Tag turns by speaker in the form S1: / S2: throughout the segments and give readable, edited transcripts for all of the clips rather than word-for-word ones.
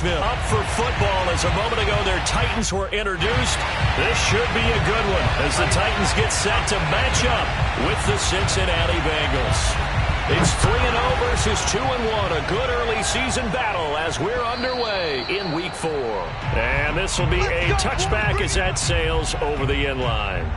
S1: Nashville. Up for football as a moment ago their Titans were introduced. This should be a good one as the Titans get set to match up with the Cincinnati Bengals. It's 3-0 versus 2-1, a good early season battle as we're underway in Week 4. And this will be a touchback as that sails over the end line.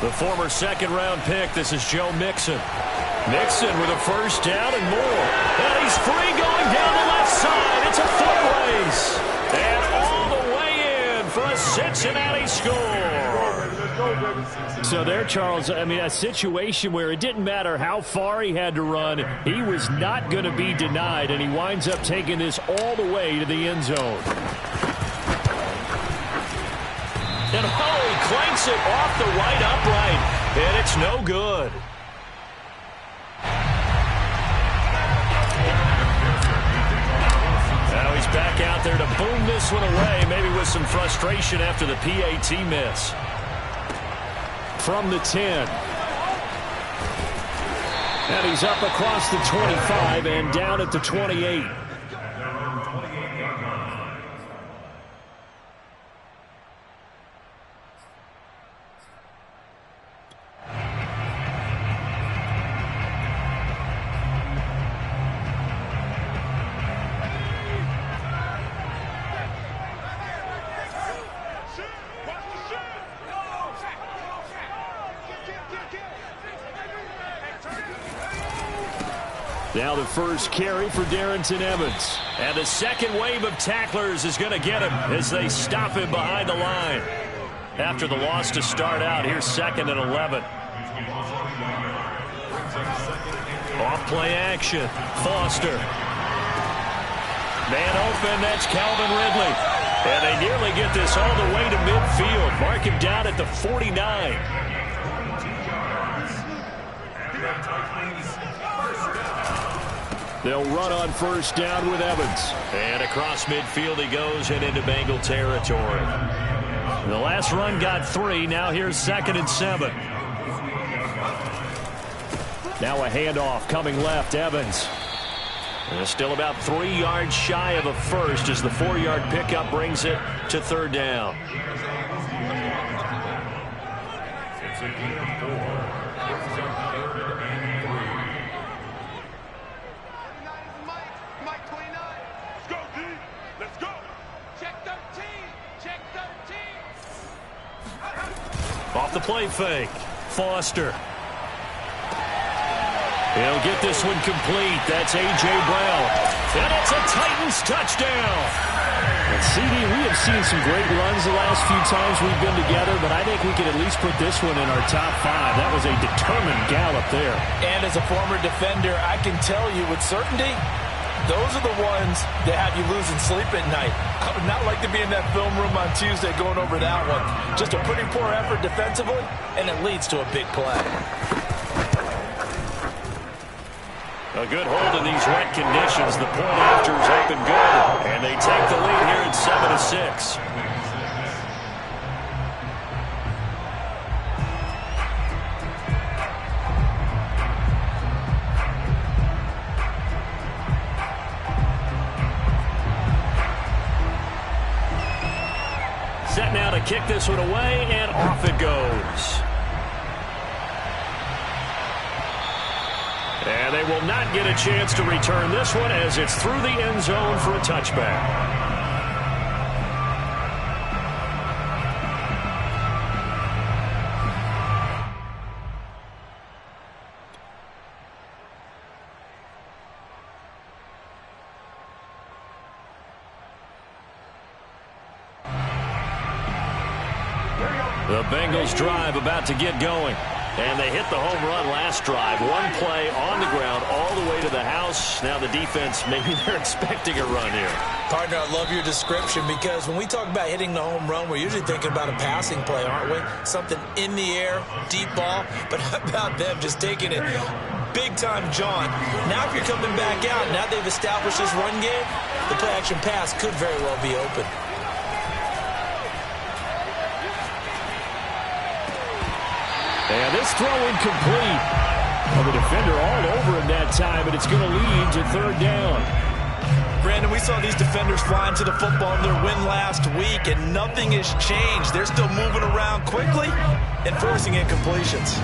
S1: The former second-round pick, this is Joe Mixon. Mixon with a first down and more. And he's free going down the left side. It's a foot race. And all the way in for a Cincinnati score. So there, Charles, I mean, a situation where it didn't matter how far he had to run. He was not going to be denied, and he winds up taking this all the way to the end zone. And he clanks it off the right upright, and it's no good. Now he's back out there to boom this one away, maybe with some frustration after the PAT miss. From the 10. And he's up across the 25 and down at the 28. Now the first carry for Darrington Evans. And the second wave of tacklers is going to get him as they stop him behind the line. After the loss to start out, here's 2nd and 11. Off play action. Foster. Man open, that's Calvin Ridley. And they nearly get this all the way to midfield. Mark him down at the 49. They'll run on first down with Evans. And across midfield he goes and into Bengal territory. The last run got 3. Now here's 2nd and 7. Now a handoff coming left. Evans. And still about 3 yards shy of a first as the 4-yard pickup brings it to 3rd down. Off the play fake. Foster. He'll get this one complete. That's A.J. Brown. And it's a Titans touchdown. And CD, we have seen some great runs the last few times we've been together, but I think we can at least put this one in our top 5. That was a determined gallop there.
S2: And as a former defender, I can tell you with certainty, those are the ones that have you losing sleep at night. I would not like to be in that film room on Tuesday going over that one. Just a pretty poor effort defensively, and it leads to a big play.
S1: A good hold in these wet conditions. The point after is up and good. And they take the lead here at 7-6. Set now to kick this one away, and off it goes. And they will not get a chance to return this one as it's through the end zone for a touchback. The Bengals drive about to get going. And they hit the home run last drive. One play on the ground all the way to the house. Now the defense, maybe they're expecting a run here.
S2: Partner, I love your description because when we talk about hitting the home run, we're usually thinking about a passing play, aren't we? Something in the air, deep ball. But how about them just taking it big-time jaunt? Now if you're coming back out, now they've established this run game, the play-action pass could very well be open.
S1: And this throw incomplete. Well, the defender all over him that time, but it's going to lead to third down.
S2: Brandon, we saw these defenders flying to the football in their win last week, and nothing has changed. They're still moving around quickly and forcing incompletions.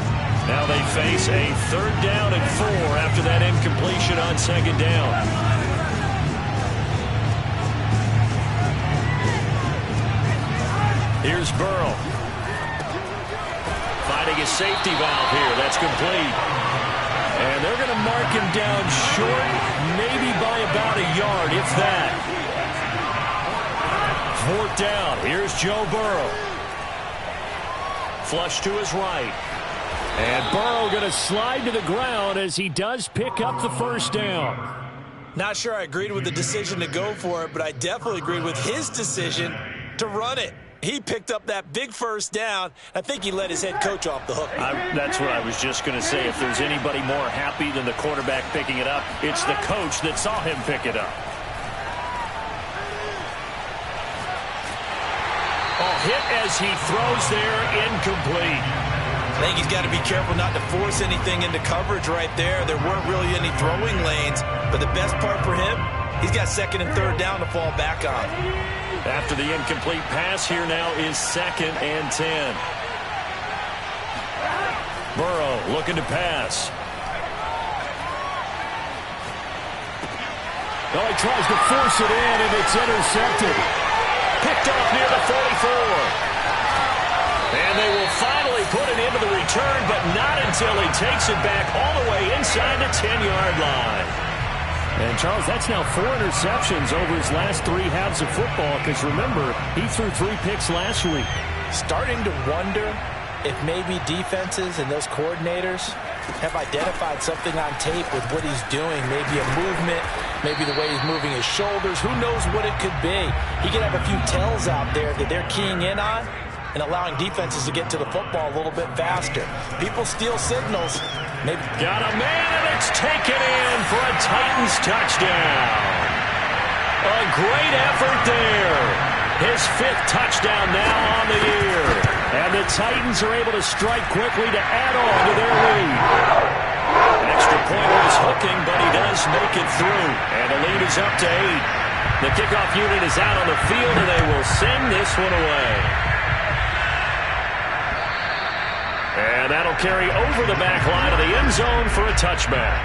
S1: Now they face a third down and 4 after that incompletion on second down. Here's Burrow. Finding a safety valve here. That's complete. And they're going to mark him down short, maybe by about a yard, if that. Fourth down. Here's Joe Burrow. Flush to his right. And Burrow going to slide to the ground as he does pick up the first down.
S2: Not sure I agreed with the decision to go for it, but I definitely agreed with his decision to run it. He picked up that big first down. I think he let his head coach off the hook.
S1: That's what I was just going to say. If there's anybody more happy than the quarterback picking it up, it's the coach that saw him pick it up. Oh, hit as he throws there, incomplete.
S2: I think he's got to be careful not to force anything into coverage right there. There weren't really any throwing lanes, but the best part for him, he's got second and third down to fall back on.
S1: After the incomplete pass, here now is 2nd and 10. Burrow looking to pass. Oh, he tries to force it in, and it's intercepted. Picked off near the 44. And they will finally put it into the return, but not until he takes it back all the way inside the 10-yard line. And, Charles, that's now 4 interceptions over his last 3 halves of football because, remember, he threw 3 picks last week.
S2: Starting to wonder if maybe defenses and those coordinators have identified something on tape with what he's doing. Maybe a movement, maybe the way he's moving his shoulders. Who knows what it could be? He could have a few tells out there that they're keying in on and allowing defenses to get to the football a little bit faster. People steal signals. Maybe.
S1: Got a man, and it's taken in for a Titans touchdown. A great effort there. His 5th touchdown now on the year. And the Titans are able to strike quickly to add on to their lead. An extra point was hooking, but he does make it through. And the lead is up to 8. The kickoff unit is out on the field, and they will send this one away. And that'll carry over the back line of the end zone for a touchback.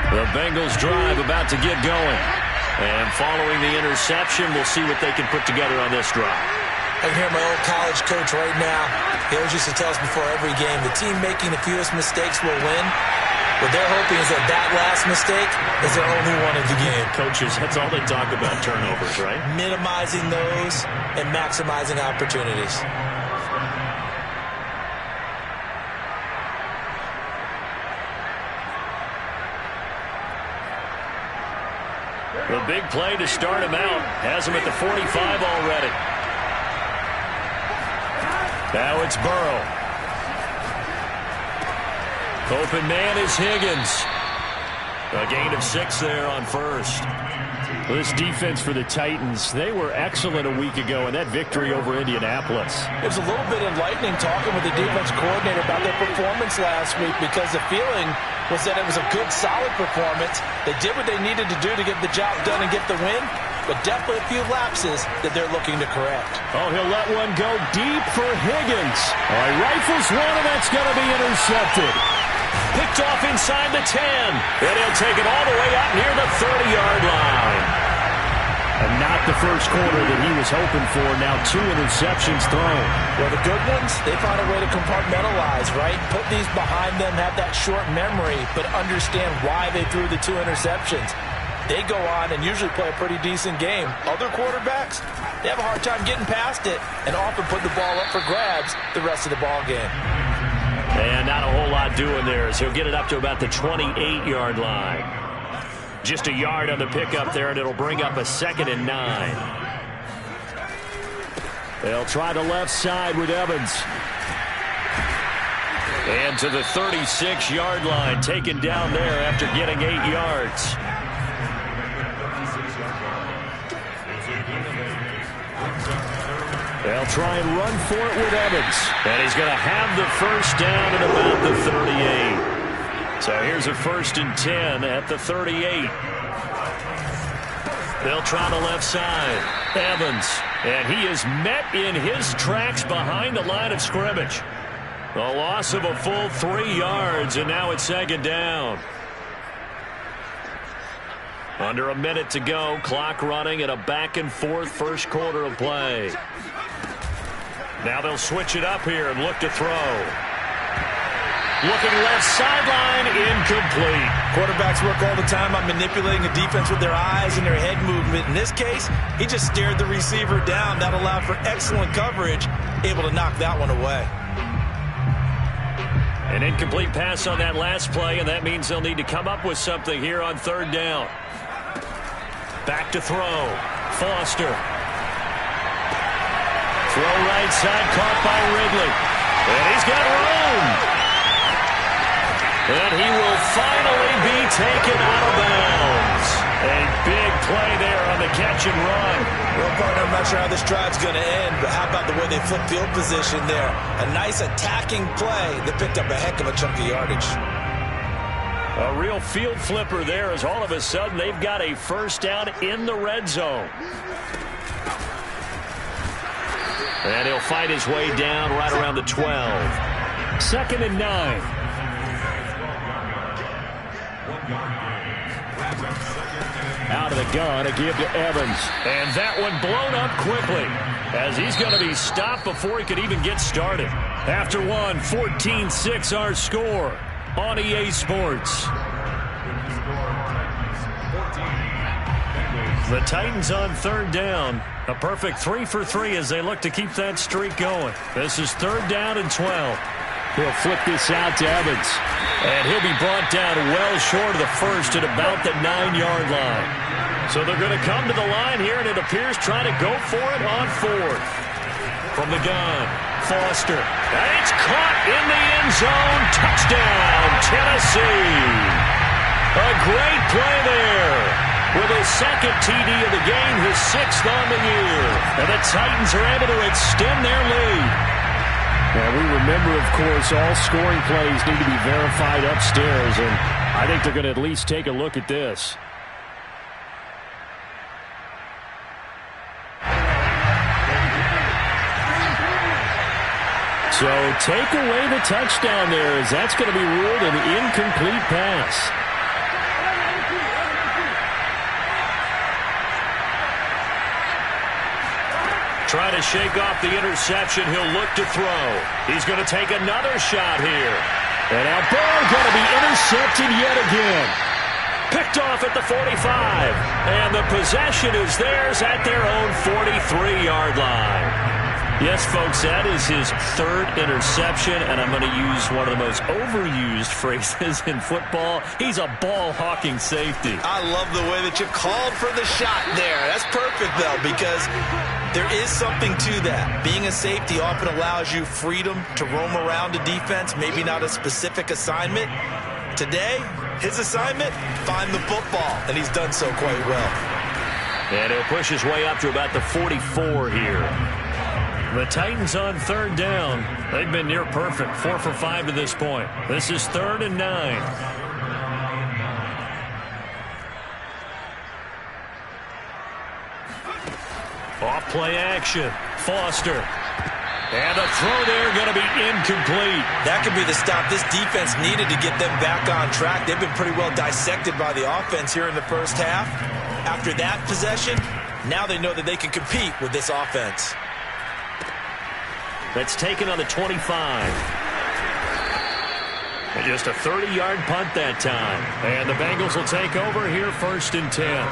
S1: The Bengals drive about to get going. And following the interception, we'll see what they can put together on this drive.
S2: I can hear my old college coach right now. He always used to tell us before every game, the team making the fewest mistakes will win. What they're hoping is that last mistake is their only one of the game.
S1: Coaches, that's all they talk about, turnovers, right?
S2: Minimizing those and maximizing opportunities.
S1: The big play to start him out has him at the 45 already. Now it's Burrow. Open man is Higgins. A gain of 6 there on first. This defense for the Titans, they were excellent a week ago in that victory over Indianapolis.
S2: It was a little bit enlightening talking with the defense coordinator about their performance last week because the feeling was that it was a good, solid performance. They did what they needed to do to get the job done and get the win, but definitely a few lapses that they're looking to correct.
S1: Oh, he'll let one go deep for Higgins. Oh, he rifles one, and that's going to be intercepted. Picked off inside the 10. And he'll take it all the way out near the 30-yard line. And not the first quarter that he was hoping for. Now 2 interceptions thrown.
S2: Well, the good ones, they find a way to compartmentalize, right? Put these behind them, have that short memory, but understand why they threw the 2 interceptions. They go on and usually play a pretty decent game. Other quarterbacks, they have a hard time getting past it and often put the ball up for grabs the rest of the ball game.
S1: And not a whole lot doing there as he'll get it up to about the 28-yard line. Just a yard on the pickup there, and it'll bring up a 2nd and 9. They'll try the left side with Evans. And to the 36-yard line, taken down there after getting 8 yards. They'll try and run for it with Evans. And he's going to have the first down at about the 38. So here's a 1st and 10 at the 38. They'll try the left side. Evans. And he is met in his tracks behind the line of scrimmage. A loss of a full 3 yards, and now it's 2nd down. Under a minute to go. Clock running at a back-and-forth first quarter of play. Now they'll switch it up here and look to throw. Looking left sideline, incomplete.
S2: Quarterbacks work all the time on manipulating a defense with their eyes and their head movement. In this case, he just stared the receiver down. That allowed for excellent coverage, able to knock that one away.
S1: An incomplete pass on that last play, and that means they'll need to come up with something here on 3rd down. Back to throw. Foster. Throw right side, caught by Ridley. And he's got room. And he will finally be taken out of bounds. A big play there on the catch and run.
S2: Well, partner, I'm not sure how this drive's going to end, but how about the way they flip field position there? A nice attacking play that picked up a heck of a chunk of yardage.
S1: A real field flipper there as all of a sudden they've got a first down in the red zone. And he'll fight his way down right around the 12. 2nd and 9. Out of the gun, a give to Evans. And that one blown up quickly as he's going to be stopped before he could even get started. After one, 14-6 our score on EA Sports. The Titans on 3rd down. A perfect 3 for 3 as they look to keep that streak going. This is 3rd down and 12. He'll flip this out to Evans. And he'll be brought down well short of the first at about the 9-yard line. So they're going to come to the line here, and it appears trying to go for it on 4th. From the gun, Foster. And it's caught in the end zone. Touchdown, Tennessee. A great play there. With his 2nd TD of the game, his 6th on the year. And the Titans are able to extend their lead. Now, we remember, of course, all scoring plays need to be verified upstairs, and I think they're going to at least take a look at this. So take away the touchdown there, as that's going to be ruled an incomplete pass. Trying to shake off the interception. He'll look to throw. He's going to take another shot here. And now Burrow going to be intercepted yet again. Picked off at the 45. And the possession is theirs at their own 43-yard line. Yes, folks, that is his 3rd interception, and I'm going to use one of the most overused phrases in football. He's a ball-hawking safety.
S2: I love the way that you called for the shot there. That's perfect, though, because there is something to that. Being a safety often allows you freedom to roam around a defense, maybe not a specific assignment. Today, his assignment, find the football, and he's done so quite well.
S1: And he'll push his way up to about the 44 here. The Titans on 3rd down. They've been near perfect, 4 for 5 to this point. This is 3rd and 9. Off play action. Foster. And a throw there going to be incomplete.
S2: That could be the stop this defense needed to get them back on track. They've been pretty well dissected by the offense here in the first half. After that possession, Now they know that they can compete with this offense.
S1: That's taken on the 25. And just a 30-yard punt that time. And the Bengals will take over here, 1st and 10.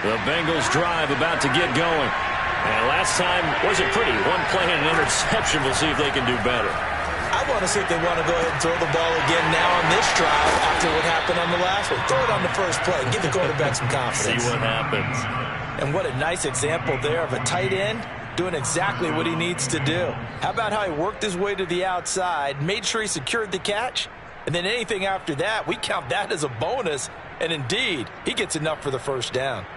S1: The Bengals drive about to get going. And last time wasn't pretty. One play and an interception. We'll see if they can do better.
S2: I want to see if they want to go ahead and throw the ball again now on this drive after what happened on the last one. Throw it on the first play. Give the quarterback some confidence.
S1: See what happens.
S2: And what a nice example there of a tight end doing exactly what he needs to do. How about how he worked his way to the outside, made sure he secured the catch, and then anything after that, we count that as a bonus. And indeed, he gets enough for the first down.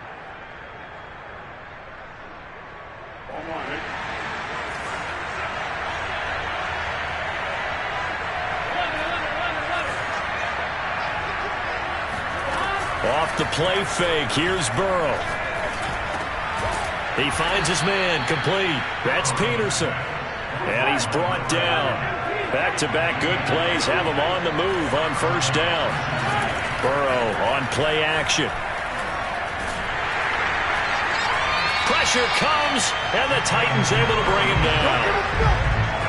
S1: Off the play fake, here's Burrow. He finds his man, complete. That's Peterson. And he's brought down. Back-to-back good plays have him on the move on first down. Burrow on play action. Pressure comes, and the Titans able to bring him down.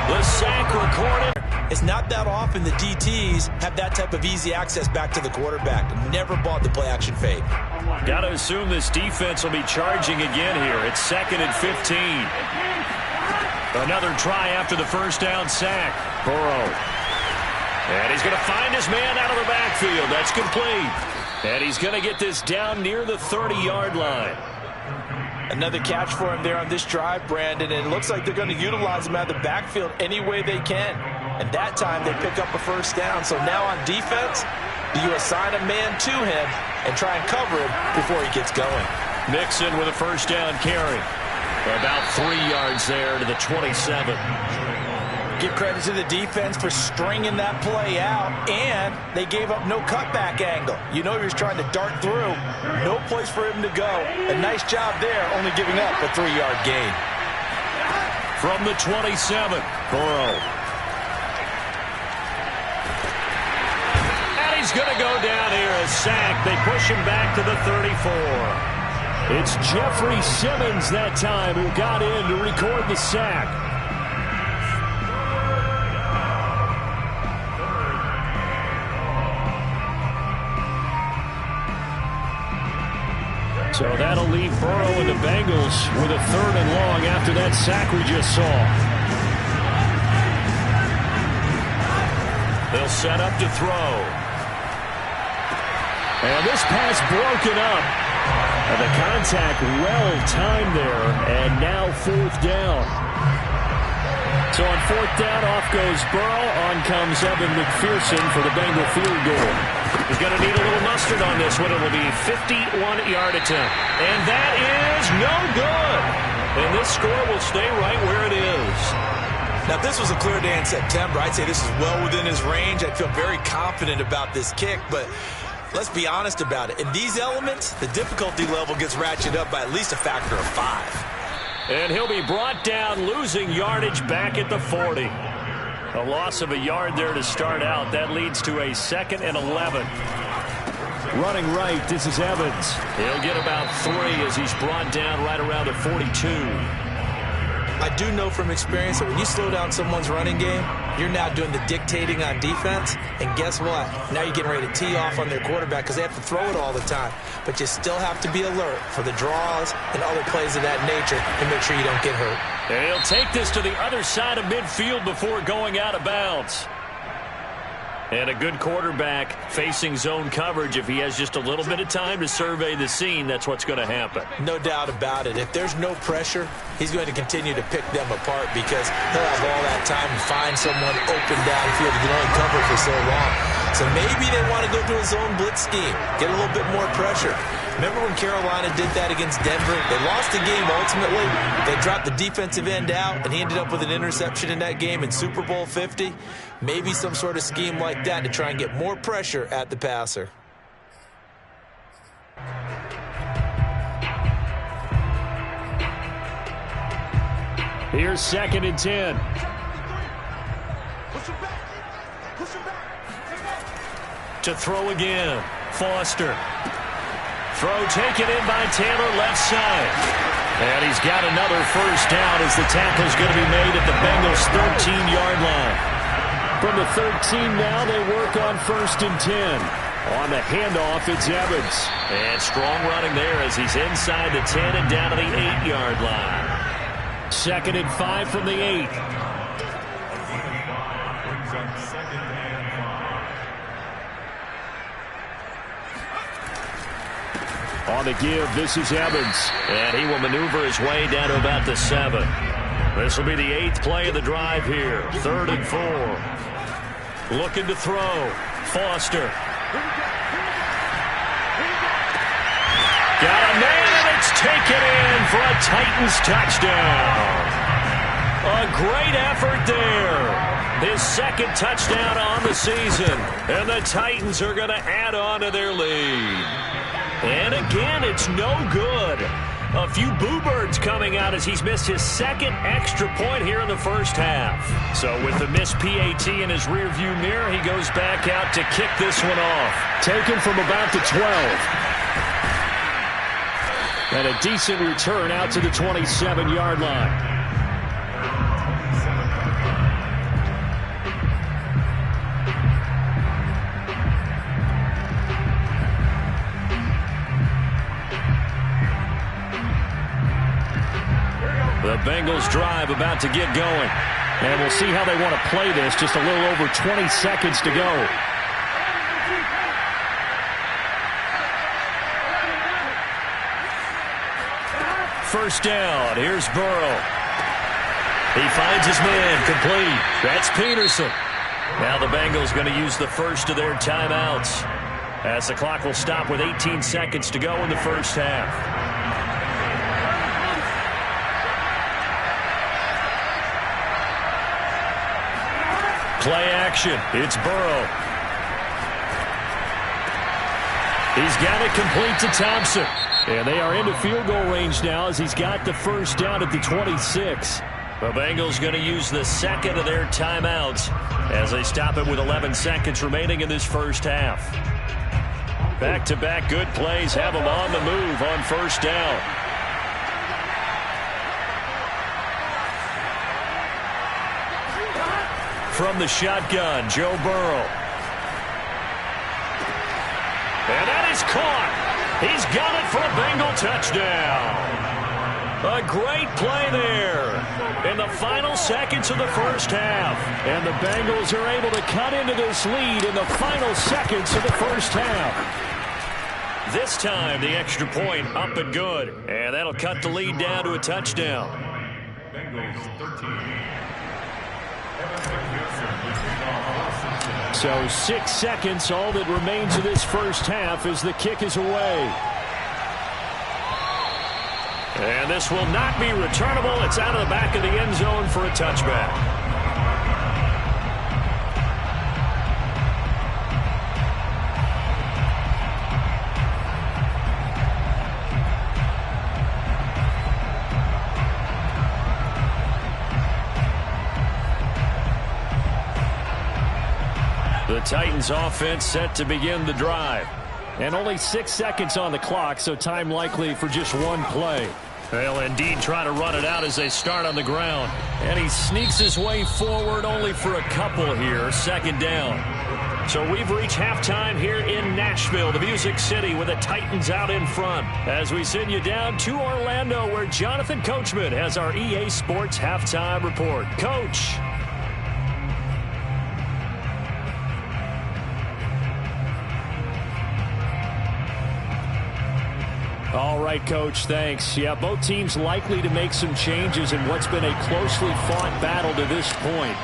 S1: The sack recorded.
S2: It's not that often the DTs have that type of easy access back to the quarterback. Never bought the play-action fake.
S1: Got to assume this defense will be charging again here. It's 2nd and 15. Another try after the first down sack. Burrow. And he's going to find his man out of the backfield. That's complete. And he's going to get this down near the 30-yard line.
S2: Another catch for him there on this drive, Brandon. And it looks like they're going to utilize him out of the backfield any way they can. And that time they pick up a first down. So now on defense, do you assign a man to him and try and cover him before he gets going?
S1: Mixon with a first down carry. About 3 yards there to the 27.
S2: Give credit to the defense for stringing that play out, and they gave up no cutback angle. You know he was trying to dart through. No place for him to go. A nice job there, only giving up a 3-yard gain.
S1: From the 27, Burrow. And he's going to go down here, a sack. They push him back to the 34. It's Jeffrey Simmons that time who got in to record the sack. So that'll leave Burrow and the Bengals with a 3rd and long after that sack we just saw. They'll set up to throw. And this pass broken up. And the contact well timed there. And now 4th down. So on 4th down, off goes Burrow. On comes Evan McPherson for the Bengal field goal. He's going to need a little mustard on this one. It will be a 51-yard attempt. And that is no good. And this score will stay right where it is.
S2: Now, if this was a clear day in September, I'd say this is well within his range. I'd feel very confident about this kick, but let's be honest about it. In these elements, the difficulty level gets ratcheted up by at least a factor of 5.
S1: And he'll be brought down, losing yardage back at the 40. A loss of a yard there to start out. That leads to a 2nd and 11. Running right, this is Evans. He'll get about 3 as he's brought down right around the 42.
S2: I do know from experience that when you slow down someone's running game, you're now doing the dictating on defense. And guess what? Now you're getting ready to tee off on their quarterback because they have to throw it all the time. But you still have to be alert for the draws and other plays of that nature and make sure you don't get hurt.
S1: And he'll take this to the other side of midfield before going out of bounds. And a good quarterback facing zone coverage. If he has just a little bit of time to survey the scene, that's what's going to happen.
S2: No doubt about it. If there's no pressure, he's going to continue to pick them apart because he'll have all that time to find someone open downfield. He can only cover for so long. So maybe they want to go to a zone blitz scheme, get a little bit more pressure. Remember when Carolina did that against Denver? They lost the game ultimately. They dropped the defensive end out, and he ended up with an interception in that game in Super Bowl 50. Maybe some sort of scheme like that to try and get more pressure at the passer.
S1: Here's 2nd and 10. To throw again. Foster. Throw taken in by Taylor, left side. And he's got another first down as the tackle's going to be made at the Bengals' 13-yard line. From the 13 now, they work on 1st and 10. On the handoff, it's Evans. And strong running there as he's inside the 10 and down to the 8-yard line. 2nd and 5 from the 8. On the give, this is Evans. And he will maneuver his way down to about the 7. This will be the 8th play of the drive here. 3rd and 4. Looking to throw. Foster. Got a man, and it's taken in for a Titans touchdown. A great effort there. His 2nd touchdown on the season. And the Titans are going to add on to their lead. And again, it's no good. A few boo birds coming out as he's missed his 2nd extra point here in the first half. So with the missed PAT in his rearview mirror, he goes back out to kick this one off. Taken from about the 12. And a decent return out to the 27-yard line. The Bengals drive about to get going. And we'll see how they want to play this. Just a little over 20 seconds to go. First down. Here's Burrow. He finds his man complete. That's Peterson. Now the Bengals going to use the first of their timeouts, as the clock will stop with 18 seconds to go in the first half. Play action. It's Burrow. He's got it complete to Thompson. And they are into field goal range now as he's got the first down at the 26. The Bengals going to use the 2nd of their timeouts as they stop it with 11 seconds remaining in this first half. Back-to-back good plays have them on the move on first down. From the shotgun, Joe Burrow. And that is caught. He's got it for a Bengal touchdown. A great play there in the final seconds of the first half. And the Bengals are able to cut into this lead in the final seconds of the first half. This time, the extra point up and good. And that'll cut the lead down to a touchdown. Bengals 13. So 6 seconds, all that remains of this first half as the kick is away. And this will not be returnable. It's out of the back of the end zone for a touchback. The Titans offense set to begin the drive. And only 6 seconds on the clock, so time likely for just one play. They'll indeed try to run it out as they start on the ground. And he sneaks his way forward only for a couple here, 2nd down. So we've reached halftime here in Nashville, the Music City, with the Titans out in front. As we send you down to Orlando, where Jonathan Coachman has our EA Sports halftime report. Coach. All right, Coach, thanks. Yeah, both teams likely to make some changes in what's been a closely fought battle to this point.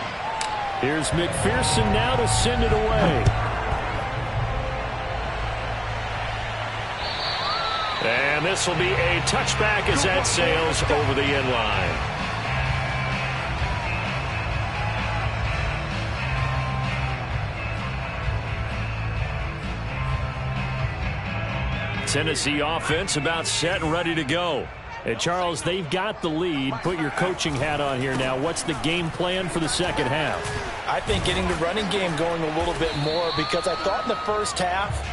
S1: Here's McPherson now to send it away. And this will be a touchback as that sails over the end line. Tennessee offense about set and ready to go. And Charles, they've got the lead. Put your coaching hat on here now. What's the game plan for the second half?
S2: I think getting the running game going a little bit more, because I thought in the first half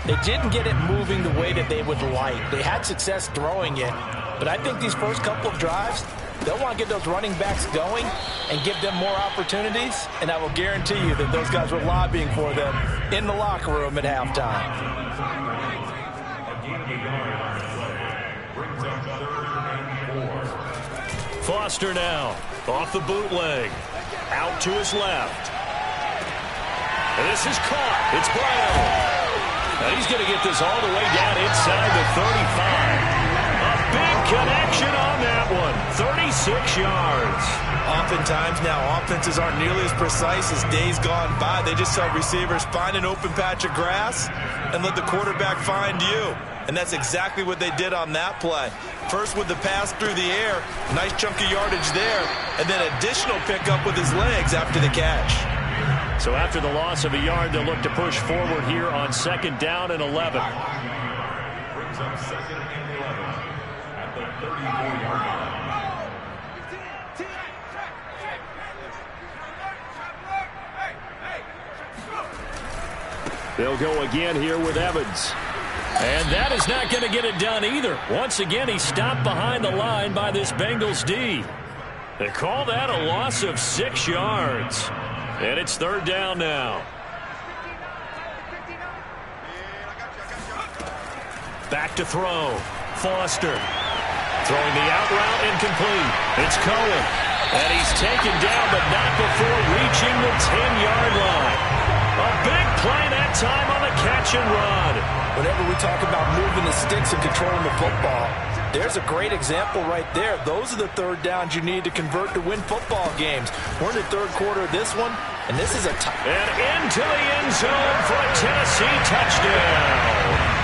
S2: they didn't get it moving the way that they would like. They had success throwing it, but I think these first couple of drives, they'll want to get those running backs going and give them more opportunities, and I will guarantee you that those guys were lobbying for them in the locker room at halftime.
S1: Foster now, off the bootleg, out to his left. And this is caught. It's Brown. Now he's going to get this all the way down inside the 35. A big connection on that one. 36 yards.
S2: Oftentimes now, offenses aren't nearly as precise as days gone by. They just tell receivers, find an open patch of grass and let the quarterback find you. And that's exactly what they did on that play. First with the pass through the air, nice chunk of yardage there, and then additional pickup with his legs after the catch.
S1: So after the loss of a yard, they'll look to push forward here on 2nd down and 11.
S3: Brings up 2nd and 11 at the 34-yard line.
S1: They'll go again here with Evans. And that is not going to get it done either. Once again, he's stopped behind the line by this Bengals D. They call that a loss of 6 yards. And it's 3rd down now. Back to throw. Foster. Throwing the out route incomplete. It's Cohen. And he's taken down, but not before reaching the 10-yard line. A big play that time on the catch and run.
S2: Whenever we talk about moving the sticks and controlling the football, there's a great example right there. Those are the 3rd downs you need to convert to win football games. We're in the 3rd quarter of this one, and this is a
S1: and into the end zone for a Tennessee touchdown.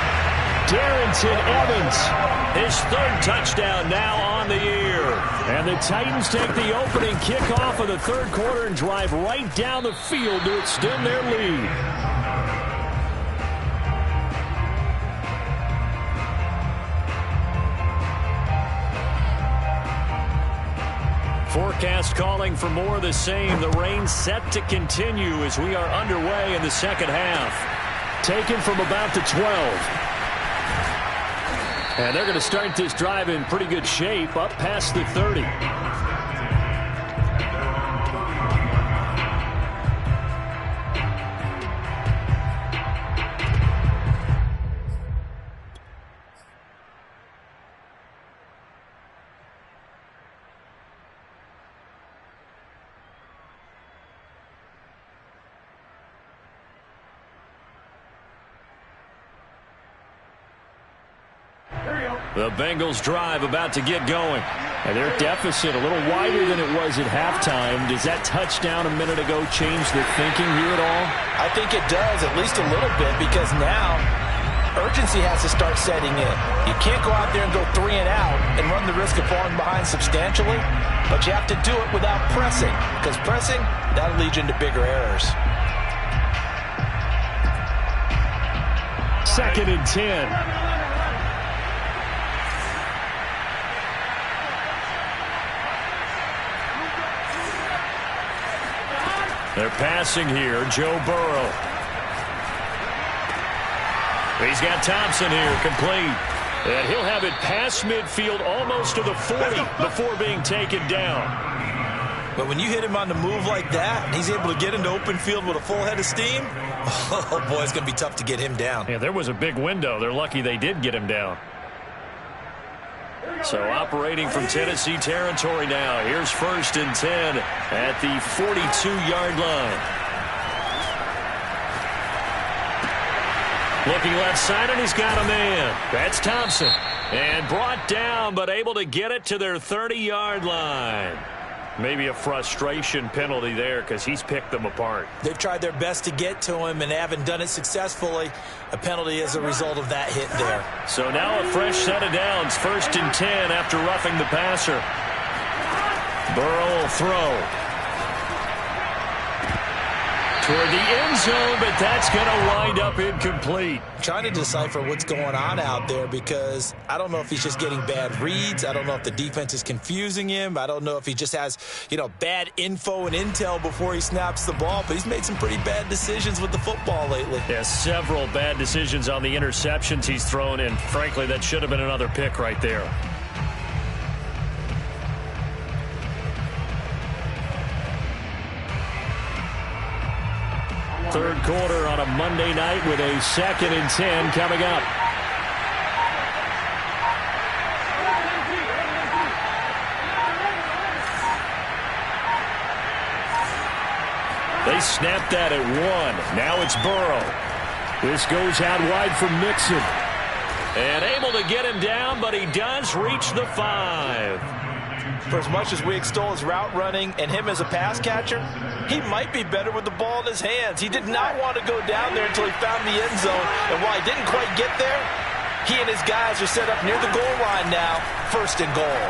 S1: Darrington Evans, his 3rd touchdown now on the year. And the Titans take the opening kickoff of the 3rd quarter and drive right down the field to extend their lead. Forecast calling for more of the same. The rain set to continue as we are underway in the second half. Taken from about the 12. And they're going to start this drive in pretty good shape, up past the 30. The Bengals drive about to get going. And their deficit a little wider than it was at halftime. Does that touchdown a minute ago change the thinking here at all?
S2: I think it does, at least a little bit, because now urgency has to start setting in. You can't go out there and go 3 and out and run the risk of falling behind substantially, but you have to do it without pressing, because pressing, that'll lead you into bigger errors.
S1: 2nd and 10. They're passing here. Joe Burrow. He's got Thompson here, complete. And he'll have it past midfield almost to the 40 before being taken down.
S2: But when you hit him on the move like that, and he's able to get into open field with a full head of steam, oh boy, it's going to be tough to get him down.
S1: Yeah, there was a big window. They're lucky they did get him down. So operating from Tennessee territory now. Here's 1st and 10 at the 42-yard line. Looking left side, and he's got a man. That's Thompson. And brought down, but able to get it to their 30-yard line. Maybe a frustration penalty there because he's picked them apart.
S2: They've tried their best to get to him and haven't done it successfully. A penalty as a result of that hit there.
S1: So now a fresh set of downs. 1st and 10 after roughing the passer. Burrow will throw. toward the end zone, but that's going to wind up incomplete.
S2: Trying to decipher what's going on out there because I don't know if he's just getting bad reads. I don't know if the defense is confusing him. I don't know if he just has, bad info and intel before he snaps the ball, but he's made some pretty bad decisions with the football lately.
S1: Yeah, several bad decisions on the interceptions he's thrown, and frankly, that should have been another pick right there. Third quarter on a Monday night with a 2nd and 10 coming up. They snapped that at 1. Now it's Burrow. This goes out wide for Mixon. And able to get him down, but he does reach the 5.
S2: For as much as we extol his route running and him as a pass catcher, he might be better with the ball in his hands. He did not want to go down there until he found the end zone. And while he didn't quite get there, he and his guys are set up near the goal line now, 1st and goal.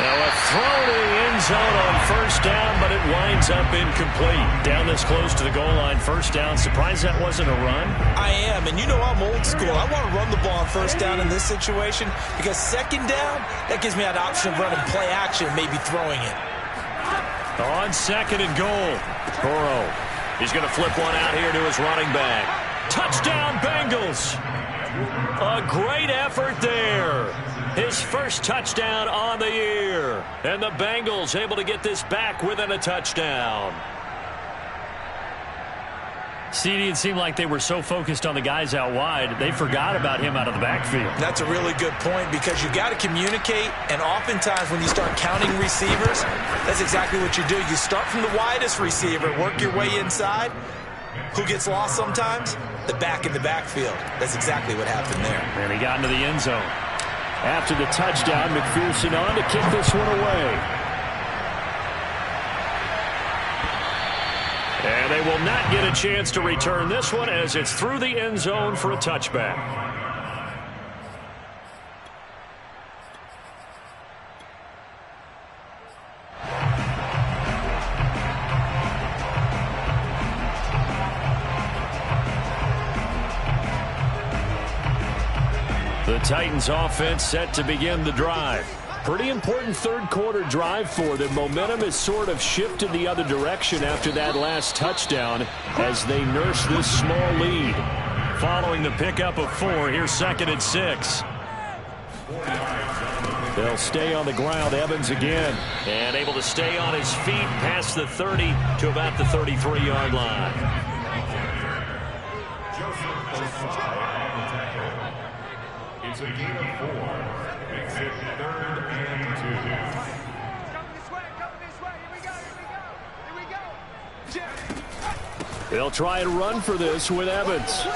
S1: Now a throw to the end zone on 1st down, but it winds up incomplete. Down this close to the goal line, 1st down. Surprised that wasn't a run?
S2: I am, and I'm old school. I want to run the ball on 1st down in this situation because 2nd down, that gives me that option of running play action, maybe throwing it.
S1: On 2nd and goal, Burrow. He's going to flip one out here to his running back. Touchdown, Bengals. A great effort there. His first touchdown on the year. And the Bengals able to get this back within a touchdown. CD, it seemed like they were so focused on the guys out wide, they forgot about him out of the backfield.
S2: That's a really good point because you got to communicate, and oftentimes when you start counting receivers, that's exactly what you do. You start from the widest receiver, work your way inside. Who gets lost sometimes? The back in the backfield. That's exactly what happened there.
S1: And he got into the end zone. After the touchdown, McPherson on to kick this one away. And they will not get a chance to return this one as it's through the end zone for a touchback. The Titans offense set to begin the drive. Pretty important third quarter drive for them. Momentum has sort of shifted the other direction after that last touchdown as they nurse this small lead. Following the pickup of 4, here's 2nd and 6. They'll stay on the ground. Evans again. And able to stay on his feet past the 30 to about the 33-yard line.
S3: It's a gain of 4. Makes it 3rd and 2.
S4: Come this way. Here we go.
S1: They'll try and run for this with Evans.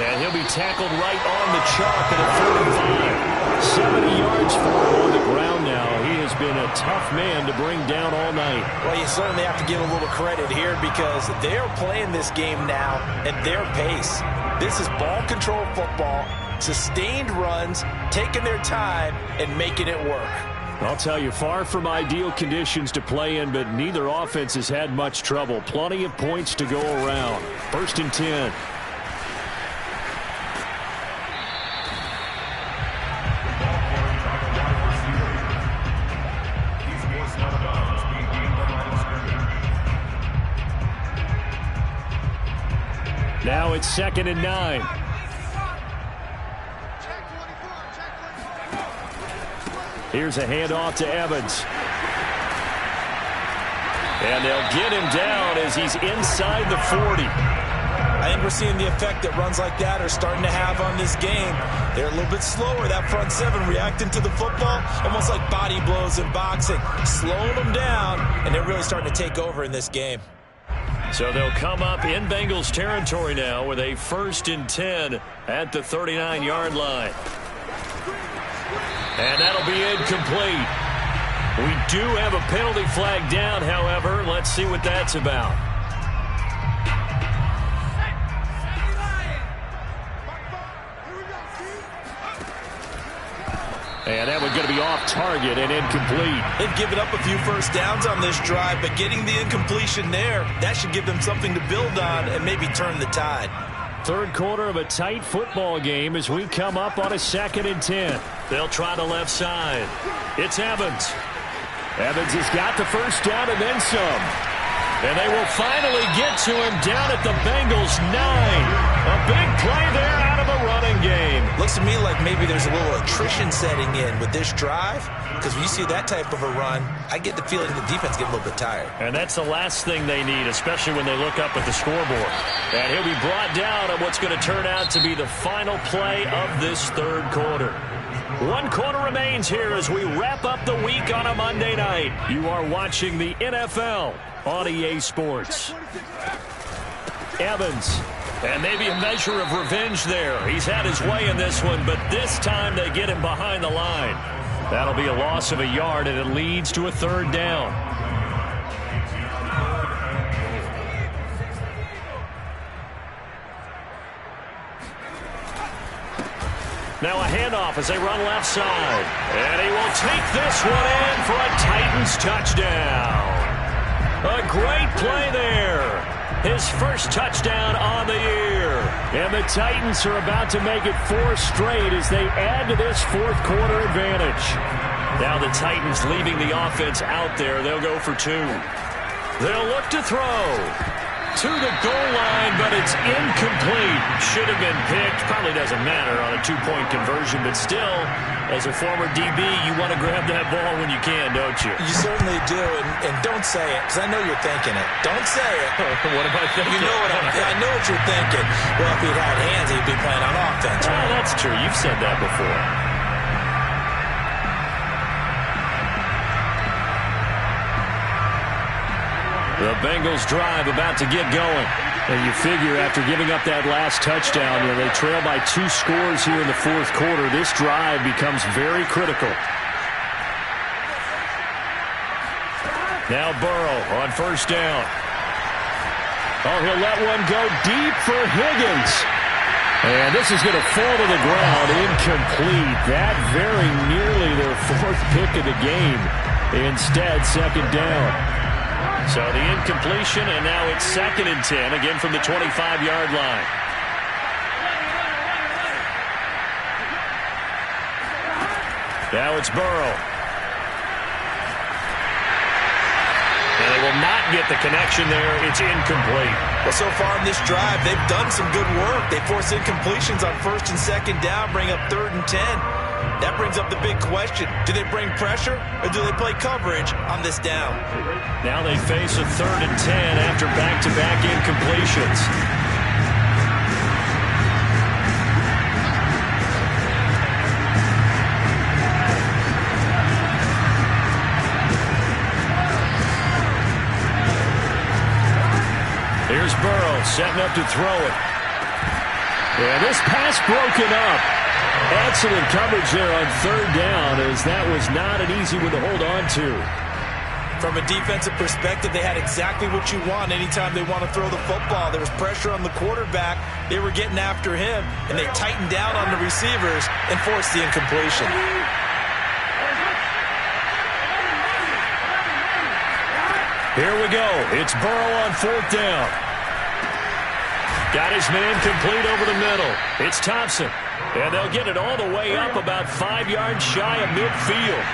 S1: And he'll be tackled right on the chalk at a 3rd and 5. 70 yards for him on the ground now. He has been a tough man to bring down all night.
S2: Well, you certainly have to give a little credit here because they're playing this game now at their pace. This is ball control football, sustained runs, taking their time, and making it work.
S1: I'll tell you, far from ideal conditions to play in, but neither offense has had much trouble. Plenty of points to go around. 1st and 10. Now it's 2nd and 9. Here's a handoff to Evans. And they'll get him down as he's inside the 40.
S2: I think we're seeing the effect that runs like that are starting to have on this game. They're a little bit slower, that front 7 reacting to the football, almost like body blows in boxing, slowing them down, and they're really starting to take over in this game.
S1: So they'll come up in Bengals territory now with a 1st and 10 at the 39-yard line. And that'll be incomplete. We do have a penalty flag down, however. Let's see what that's about. And that one's going to be off target and incomplete.
S2: They've given up a few first downs on this drive, but getting the incompletion there, that should give them something to build on and maybe turn the tide.
S1: Third quarter of a tight football game as we come up on a 2nd and 10. They'll try the left side. It's Evans. Evans has got the first down and then some. And they will finally get to him down at the Bengals 9. A big play there out of a running game.
S2: Looks to me like maybe there's a little attrition setting in with this drive, because when you see that type of a run, I get the feeling the defense get a little bit tired.
S1: And that's the last thing they need, especially when they look up at the scoreboard. And he'll be brought down on what's going to turn out to be the final play of this third quarter. 1 quarter remains here as we wrap up the week on a Monday night. You are watching the NFL on EA Sports. Evans. And maybe a measure of revenge there. He's had his way in this one, but this time they get him behind the line. That'll be a loss of a yard, and it leads to a 3rd down. Now a handoff as they run left side. And he will take this one in for a Titans touchdown. A great play there. His first touchdown on the year. And the Titans are about to make it 4 straight as they add to this 4th quarter advantage. Now the Titans leaving the offense out there. They'll go for 2. They'll look to throw. To the goal line, but it's incomplete. Should have been picked. Probably doesn't matter on a 2-point conversion, but still, as a former DB, you want to grab that ball when you can, don't you?
S2: You certainly do, and don't say it, because I know you're thinking it. Don't say it.
S1: What am I thinking?
S2: You know I know what you're thinking. Well, if he'd had hands, he'd be playing on offense, right?
S1: Oh, that's true. You've said that before. The Bengals drive about to get going. And you figure after giving up that last touchdown, they trail by 2 scores here in the 4th quarter. This drive becomes very critical. Now Burrow on first down. Oh, he'll let one go deep for Higgins. And this is going to fall to the ground, incomplete. That very nearly their 4th pick of the game. Instead, 2nd down. So the incompletion, and now it's 2nd and 10, again from the 25-yard line. Now it's Burrow. And they will not get the connection there. It's incomplete.
S2: Well, so far in this drive, they've done some good work. They force incompletions on 1st and 2nd down, bring up 3rd and 10. That brings up the big question. Do they bring pressure or do they play coverage on this down?
S1: Now they face a 3rd and 10 after back-to-back incompletions. Here's Burrow setting up to throw it. Yeah, this pass broken up. Excellent coverage there on 3rd down, as that was not an easy one to hold on to.
S2: From a defensive perspective, they had exactly what you want anytime they want to throw the football. There was pressure on the quarterback. They were getting after him, and they tightened down on the receivers and forced the incompletion.
S1: Here we go. It's Burrow on 4th down. Got his man complete over the middle. It's Thompson. And they'll get it all the way up about 5 yards shy of midfield.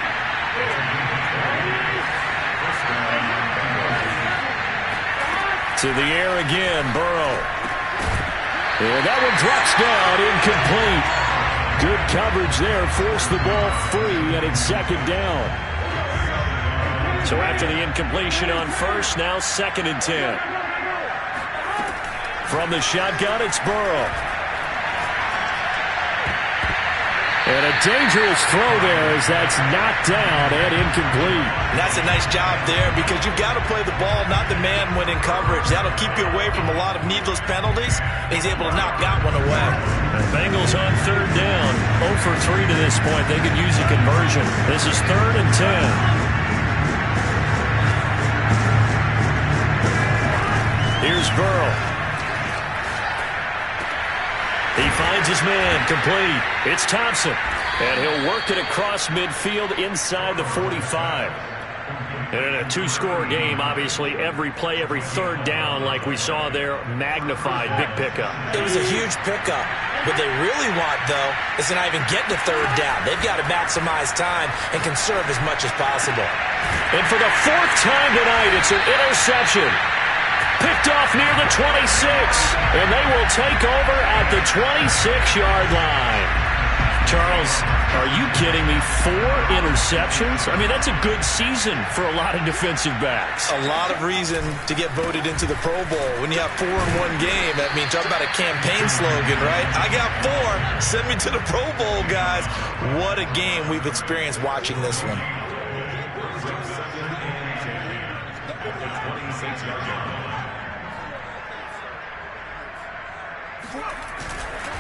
S1: To the air again, Burrow. And that one drops down, incomplete. Good coverage there, forced the ball free, and it's 2nd down. So after the incompletion on 1st, now 2nd and 10. From the shotgun, it's Burrow. And a dangerous throw there as that's knocked down and incomplete.
S2: And that's a nice job there because you've got to play the ball, not the man when in coverage. That'll keep you away from a lot of needless penalties. He's able to knock that one away.
S1: The Bengals on 3rd down. 0 for 3 to this point. They could use a conversion. This is 3rd and 10. Here's Burrow. He finds his man complete. It's Thompson. And he'll work it across midfield inside the 45. And in a two-score game, obviously, every play, every third down, like we saw there, magnified, big pickup.
S2: It was a huge pickup. What they really want, though, is to not even get to third down. They've got to maximize time and conserve as much as possible.
S1: And for the fourth time tonight, it's an interception. Picked off near the 26. And they will take over at the 26-yard line. Charles, are you kidding me? 4 interceptions? I mean, that's a good season for a lot of defensive backs.
S2: A lot of reason to get voted into the Pro Bowl. When you have 4 in one game, I mean, talk about a campaign slogan, right? I got 4. Send me to the Pro Bowl, guys. What a game we've experienced watching this one.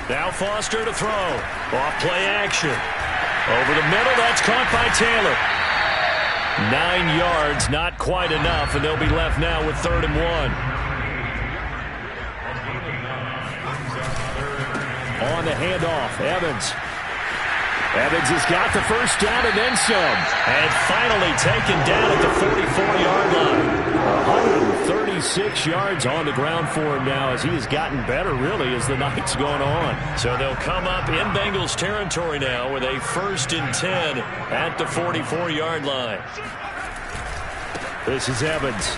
S1: Now Foster to throw. Off play action. Over the middle, that's caught by Taylor. 9 yards, not quite enough, and they'll be left now with 3rd and 1. On the handoff, Evans. Evans has got the first down and then some. And finally taken down at the 44-yard line. 136 yards on the ground for him now as he has gotten better, really, as the night's gone on. So they'll come up in Bengals territory now with a 1st and 10 at the 44-yard line. This is Evans.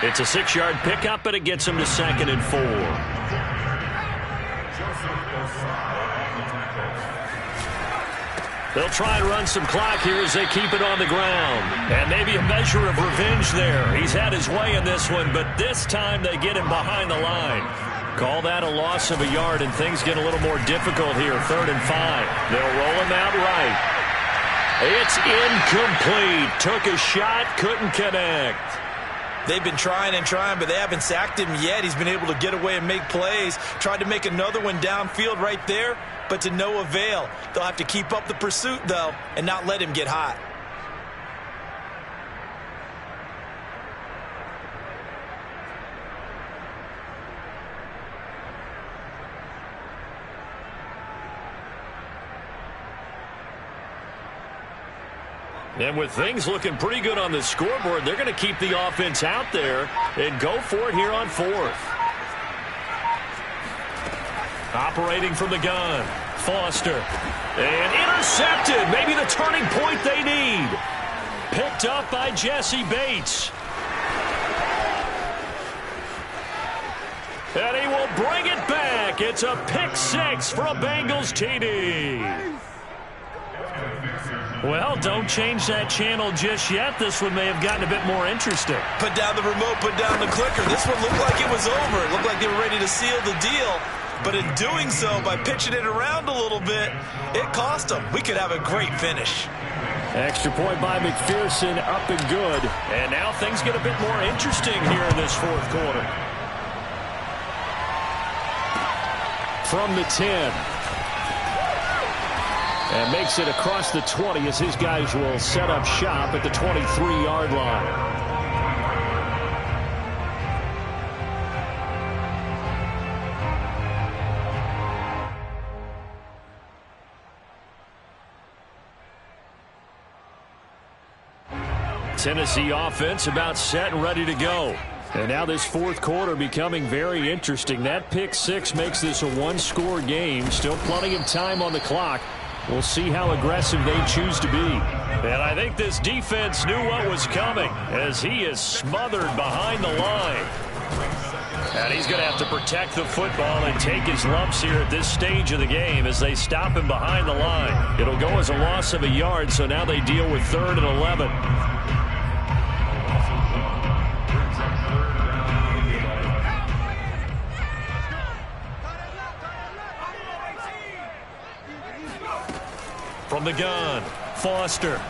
S1: It's a 6-yard pickup, but it gets him to 2nd and 4. They'll try and run some clock here as they keep it on the ground. And maybe a measure of revenge there. He's had his way in this one, but this time they get him behind the line. Call that a loss of a yard, and things get a little more difficult here. 3rd and 5. They'll roll him out right. It's incomplete. Took a shot, couldn't connect.
S2: They've been trying and trying, but they haven't sacked him yet. He's been able to get away and make plays. Tried to make another one downfield right there, but to no avail. They'll have to keep up the pursuit, though, and not let him get hot.
S1: And with things looking pretty good on the scoreboard, they're going to keep the offense out there and go for it here on 4th. Operating from the gun, Foster. And intercepted. Maybe the turning point they need. Picked up by Jesse Bates. And he will bring it back. It's a pick 6 for a Bengals TD. Well, don't change that channel just yet. This one may have gotten a bit more interesting.
S2: Put down the remote, put down the clicker. This one looked like it was over. It looked like they were ready to seal the deal. But in doing so, by pitching it around a little bit, it cost them. We could have a great finish.
S1: Extra point by McPherson, up and good. And now things get a bit more interesting here in this 4th quarter. From the 10. And makes it across the 20 as his guys will set up shop at the 23-yard line. Tennessee offense about set and ready to go. And now this 4th quarter becoming very interesting. That pick 6 makes this a 1-score game. Still plenty of time on the clock. We'll see how aggressive they choose to be. And I think this defense knew what was coming as he is smothered behind the line. And he's going to have to protect the football and take his lumps here at this stage of the game as they stop him behind the line. It'll go as a loss of a yard, so now they deal with 3rd and 11. From the gun, Foster.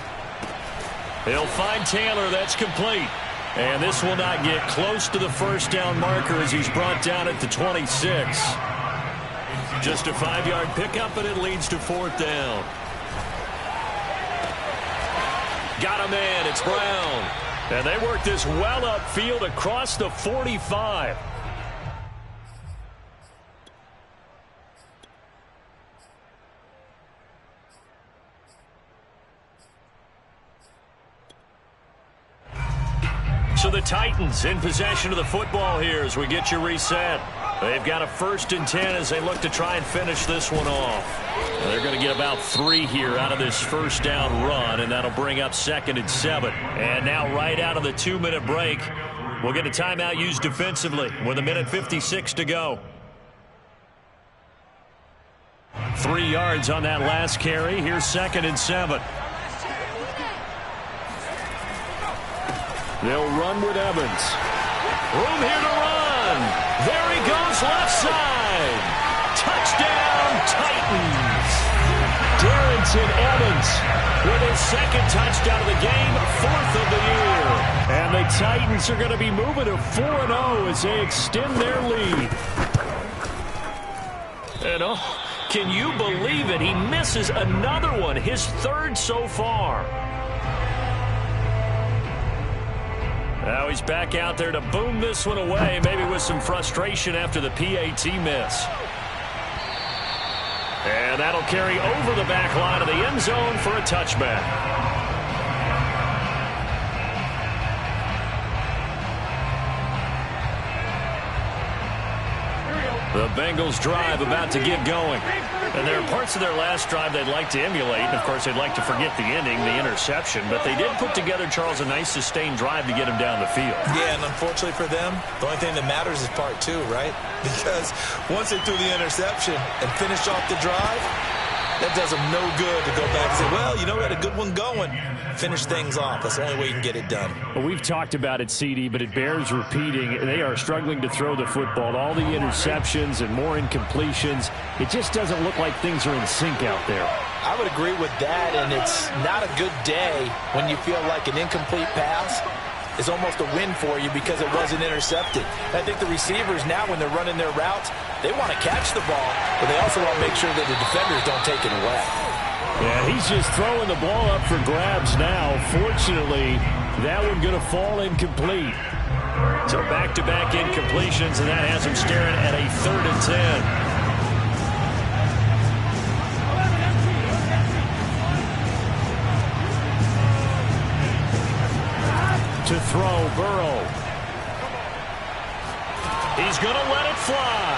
S1: He'll find Taylor. That's complete. And this will not get close to the first down marker as he's brought down at the 26. Just a 5-yard pickup, and it leads to 4th down. Got a man. It's Brown. And they work this well upfield across the 45. So the Titans in possession of the football here as we get you reset. They've got a 1st and 10 as they look to try and finish this one off. They're going to get about 3 here out of this first down run, and that'll bring up 2nd and 7. And now right out of the 2-minute break, we'll get a timeout used defensively with 1:56 to go. 3 yards on that last carry. Here's 2nd and 7. They'll run with Evans. Room here to run. There he goes, left side. Touchdown, Titans. Darrington Evans with his 2nd touchdown of the game, 4th of the year. And the Titans are going to be moving to 4-0 as they extend their lead. And can you believe it? He misses another one, his 3rd so far. Now he's back out there to boom this one away, maybe with some frustration after the PAT miss. And that'll carry over the back line of the end zone for a touchback. The Bengals drive about to get going. And there are parts of their last drive they'd like to emulate. And, of course, they'd like to forget the ending, the interception. But they did put together, Charles, a nice sustained drive to get him down the field.
S2: Yeah, and unfortunately for them, the only thing that matters is part 2, right? Because once they threw the interception and finished off the drive, that does them no good to go back and say, well, you know, we had a good one going. Finish things off. That's the only way you can get it done.
S1: Well, we've talked about it, CD, but it bears repeating. They are struggling to throw the football. All the interceptions and more incompletions. It just doesn't look like things are in sync out there.
S2: I would agree with that, and it's not a good day when you feel like an incomplete pass is almost a win for you because it wasn't intercepted. I think the receivers now, when they're running their routes, they want to catch the ball, but they also want to make sure that the defenders don't take it away.
S1: Yeah, he's just throwing the ball up for grabs now. Fortunately, that one going to fall incomplete. So back-to-back incompletions, and that has him staring at a 3rd and 10. To throw, Burrow. He's going to let it fly.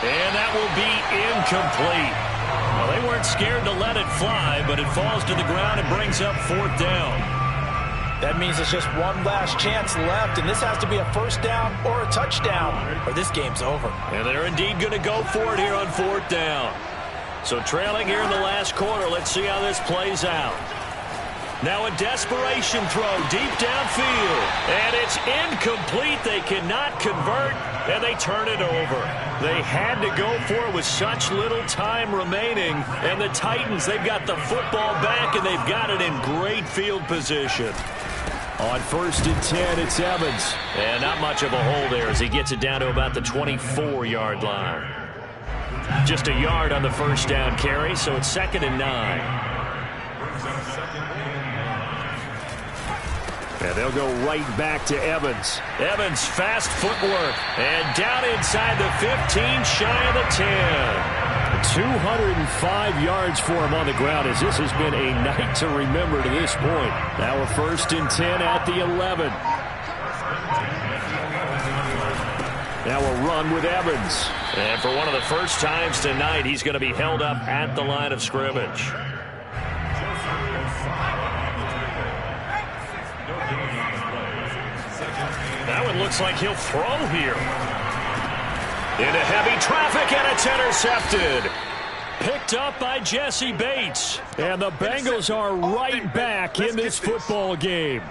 S1: And that will be incomplete. Well, they weren't scared to let it fly, but it falls to the ground and brings up 4th down.
S2: That means it's just one last chance left, and this has to be a 1st down or a touchdown, or this game's over.
S1: And they're indeed going to go for it here on 4th down. So trailing here in the last quarter, let's see how this plays out. Now a desperation throw deep downfield. And it's incomplete. They cannot convert, and they turn it over. They had to go for it with such little time remaining. And the Titans, they've got the football back, and they've got it in great field position. On 1st and 10, it's Evans. And not much of a hole there as he gets it down to about the 24-yard line. Just a yard on the 1st down carry, so it's 2nd and 9. And they'll go right back to Evans. Evans, fast footwork. And down inside the 15, shy of the 10. 205 yards for him on the ground as this has been a night to remember to this point. Now a 1st and 10 at the 11. Now a run with Evans. And for one of the first times tonight, he's going to be held up at the line of scrimmage. That one looks like he'll throw here. Into heavy traffic, and it's intercepted. Picked up by Jesse Bates. And the Bengals are right back in this football game.